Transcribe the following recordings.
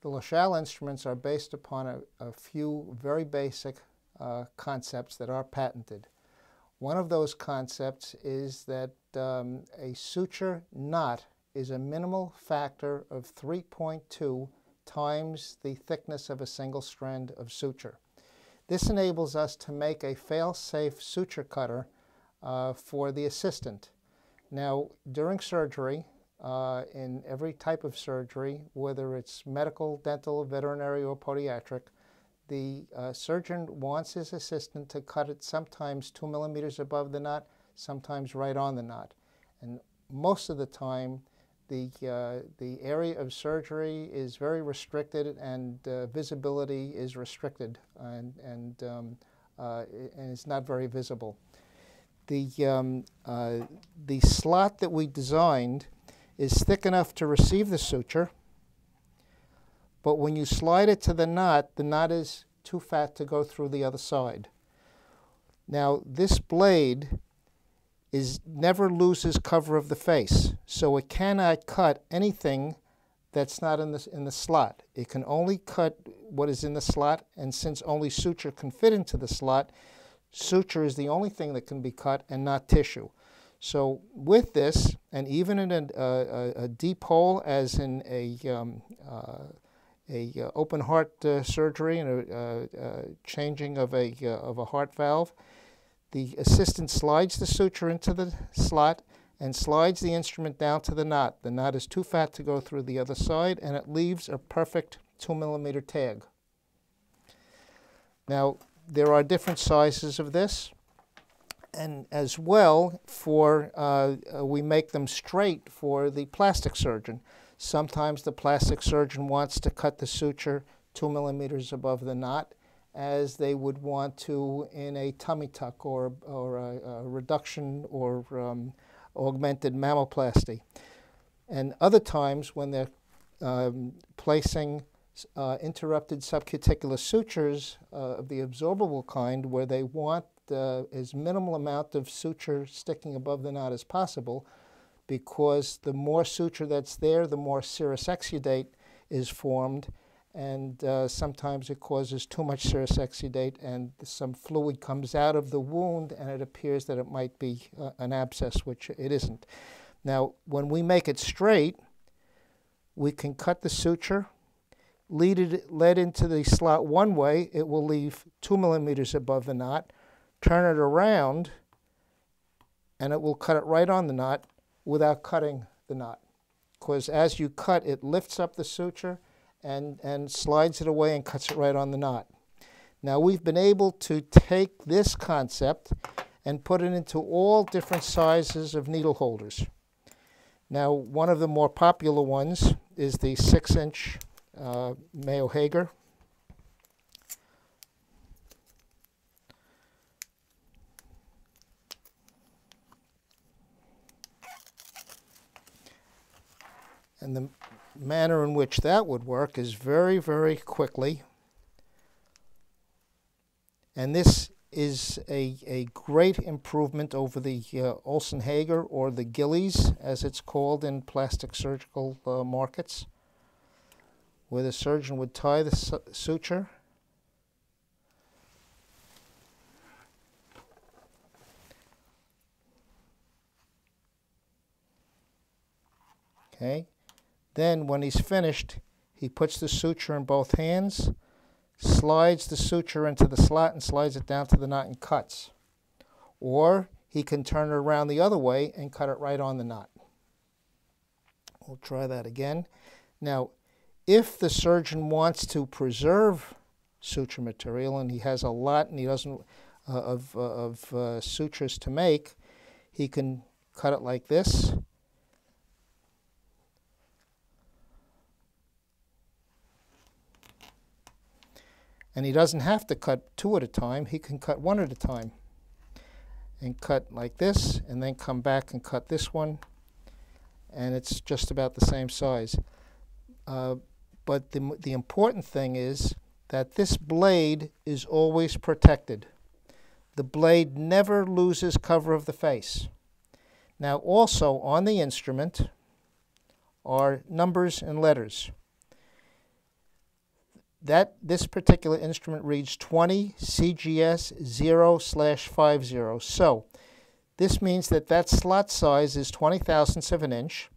The Laschel instruments are based upon a few very basic concepts that are patented. One of those concepts is that a suture knot is a minimal factor of 3.2 times the thickness of a single strand of suture. This enables us to make a fail-safe suture cutter for the assistant. Now, during surgery, in every type of surgery, whether it's medical, dental, veterinary, or podiatric, the surgeon wants his assistant to cut it sometimes 2 millimeters above the knot, sometimes right on the knot. And most of the time, the area of surgery is very restricted, and visibility is restricted, and it's not very visible. The slot that we designed is thick enough to receive the suture, but when you slide it to the knot is too fat to go through the other side. Now, this blade never loses cover of the face, so it cannot cut anything that's not in the slot. It can only cut what is in the slot, and since only suture can fit into the slot, suture is the only thing that can be cut and not tissue. So with this, and even in a deep hole, as in a open heart surgery and a changing of a heart valve, the assistant slides the suture into the slot and slides the instrument down to the knot. The knot is too fat to go through the other side, and it leaves a perfect 2 millimeter tag. Now, there are different sizes of this. And as well, we make them straight for the plastic surgeon. Sometimes the plastic surgeon wants to cut the suture 2 millimeters above the knot, as they would want to in a tummy tuck or a reduction or augmented mammoplasty. And other times, when they're placing interrupted subcuticular sutures of the absorbable kind, where they want as minimal amount of suture sticking above the knot as possible, because the more suture that's there, the more serous exudate is formed, and sometimes it causes too much serous exudate, and some fluid comes out of the wound, and it appears that it might be an abscess, which it isn't. Now, when we make it straight, we can cut the suture, lead into the slot one way. It will leave 2 millimeters above the knot. Turn it around, and it will cut it right on the knot without cutting the knot. Because as you cut, it lifts up the suture and slides it away and cuts it right on the knot. Now, we've been able to take this concept and put it into all different sizes of needle holders. Now, one of the more popular ones is the 6-inch Mayo Hager. And the manner in which that would work is very, very quickly. And this is a great improvement over the Olsen Hager, or the Gillies, as it's called in plastic surgical markets, where the surgeon would tie the suture. Okay. Then, when he's finished, he puts the suture in both hands, slides the suture into the slot and slides it down to the knot and cuts. Or he can turn it around the other way and cut it right on the knot. We'll try that again. Now, if the surgeon wants to preserve suture material, and he has a lot and he doesn't of sutures to make, he can cut it like this. And he doesn't have to cut 2 at a time. He can cut 1 at a time. And cut like this, and then come back and cut this one. And it's just about the same size. But the important thing is that this blade is always protected. The blade never loses cover of the face. Now, also on the instrument are numbers and letters. this particular instrument reads 20 CGS 0/50. So this means that that slot size is 20 thousandths of an inch.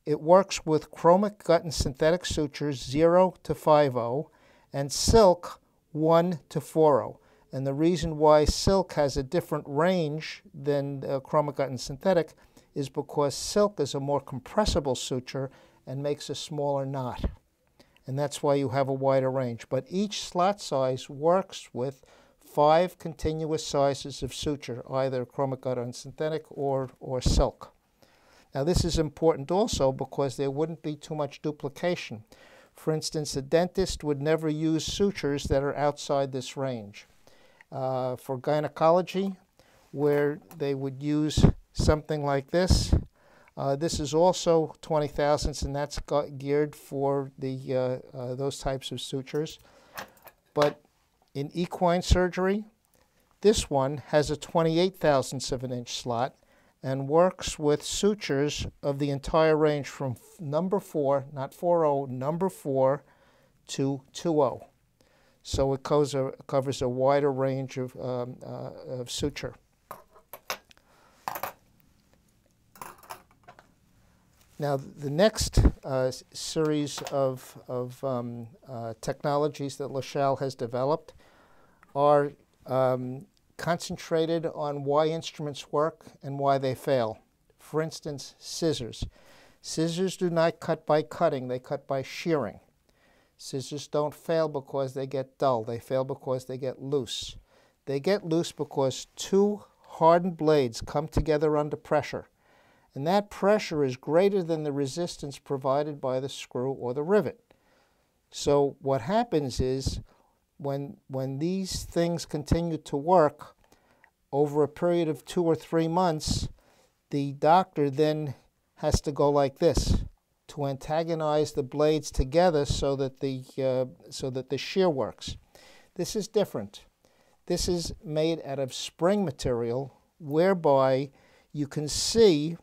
It works with chromic gut and synthetic sutures 0 to 50 and silk 1 to 40. And the reason why silk has a different range than chromic gut and synthetic is because silk is a more compressible suture and makes a smaller knot. And that's why you have a wider range. But each slot size works with 5 continuous sizes of suture, either chromic gut and synthetic or silk. Now this is important also because there wouldn't be too much duplication. For instance, a dentist would never use sutures that are outside this range. For gynecology, where they would use something like this, this is also 20 thousandths, and that's geared for those types of sutures. But in equine surgery, this one has a 28 thousandths of an inch slot and works with sutures of the entire range from number 4, not 40, number 4 to 20. So it covers a wider range of suture. Now, the next series of technologies that Laschel has developed are concentrated on why instruments work and why they fail. For instance, scissors. Scissors do not cut by cutting, they cut by shearing. Scissors don't fail because they get dull, they fail because they get loose. They get loose because 2 hardened blades come together under pressure, and that pressure is greater than the resistance provided by the screw or the rivet. So what happens is, when these things continue to work over a period of 2 or 3 months, the doctor then has to go like this to antagonize the blades together so that the shear works. This is different. This is made out of spring material, whereby you can see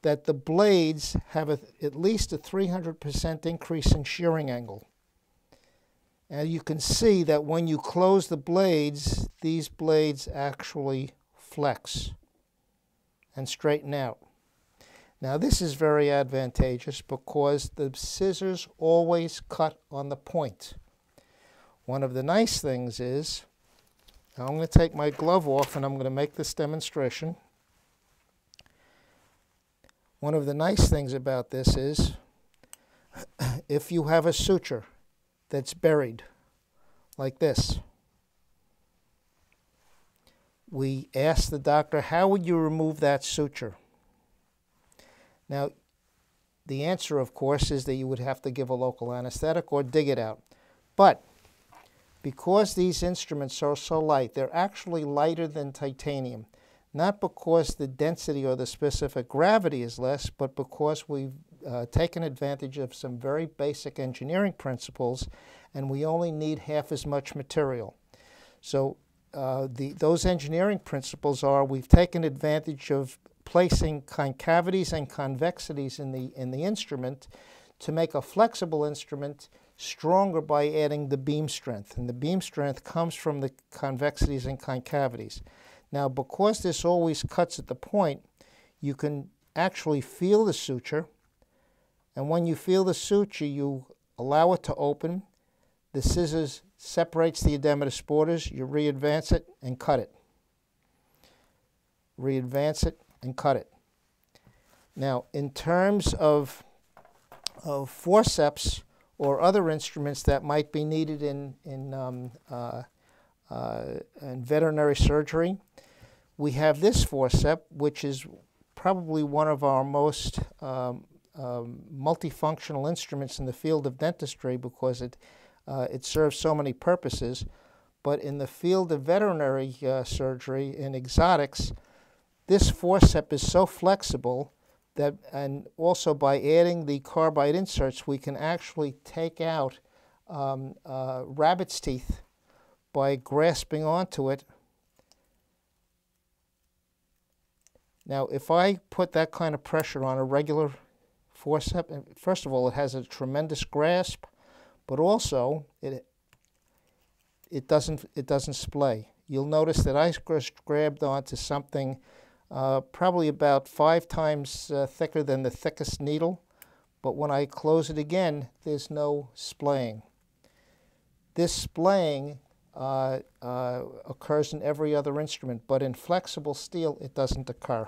that the blades have at least a 300% increase in shearing angle. And you can see that when you close the blades, these blades actually flex and straighten out. Now this is very advantageous because the scissors always cut on the point. One of the nice things is, now I'm going to take my glove off and I'm going to make this demonstration. One of the nice things about this is, if you have a suture that's buried like this, we ask the doctor, how would you remove that suture? Now, the answer, of course, is that you would have to give a local anesthetic or dig it out. But because these instruments are so light, they're actually lighter than titanium. Not because the density or the specific gravity is less, but because we've taken advantage of some very basic engineering principles, and we only need half as much material. So those engineering principles are, we've taken advantage of placing concavities and convexities in the instrument to make a flexible instrument stronger by adding the beam strength. And the beam strength comes from the convexities and concavities. Now, because this always cuts at the point, you can actually feel the suture. And when you feel the suture, you allow it to open. The scissors separates the edematous borders. You re-advance it and cut it. Re-advance it and cut it. Now, in terms of forceps or other instruments that might be needed in veterinary surgery, we have this forceps, which is probably one of our most multifunctional instruments in the field of dentistry because it serves so many purposes. But in the field of veterinary surgery, in exotics, this forceps is so flexible that, and also by adding the carbide inserts, we can actually take out rabbit's teeth by grasping onto it. Now, if I put that kind of pressure on a regular forceps, first of all, it has a tremendous grasp, but also it doesn't splay. You'll notice that I just grabbed onto something probably about 5 times thicker than the thickest needle, but when I close it again, there's no splaying. This splaying occurs in every other instrument, but in flexible steel, it doesn't occur.